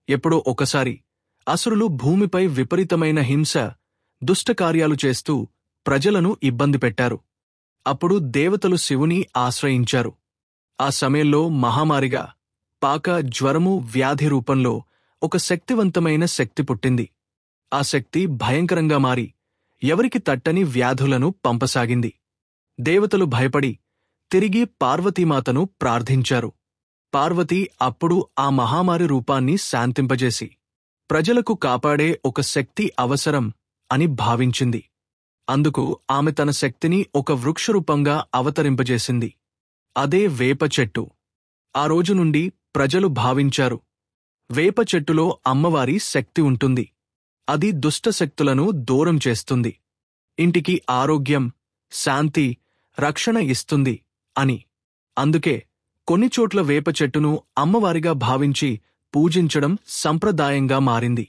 ఎప్పుడో ఒకసారి అసురులు భూమిపై విపరీతమైన హింస, దుష్టకార్యాలు చేస్తూ ప్రజలను ఇబ్బంది పెట్టారు. అప్పుడు దేవతలు శివుని ఆశ్రయించారు. ఆ సమయంలో మహామారిగా పాక, జ్వరము, వ్యాధి రూపంలో ఒక శక్తివంతమైన శక్తి పుట్టింది. ఆ శక్తి భయంకరంగా మారి ఎవరికి తట్టని వ్యాధులను పంపసాగింది. దేవతలు భయపడి తిరిగి పార్వతీమాతను ప్రార్థించారు. పార్వతి అప్పుడు ఆ మహామారి రూపాన్ని శాంతింపజేసి ప్రజలకు కాపాడే ఒక శక్తి అవసరం అని భావించింది. అందుకు ఆమె తన శక్తిని ఒక వృక్షరూపంగా అవతరింపజేసింది. అదే వేప చెట్టు. ఆ రోజు నుండి ప్రజలు భావించారు, వేప చెట్టులో అమ్మవారి శక్తి ఉంటుంది. అది దుష్టశక్తులను దూరం చేస్తుంది, ఇంటికి ఆరోగ్యం, శాంతి, రక్షణ ఇస్తుంది అని. అందుకే కొన్ని చోట్ల వేప చెట్టును అమ్మవారిగా భావించి పూజించడం సంప్రదాయంగా మారింది.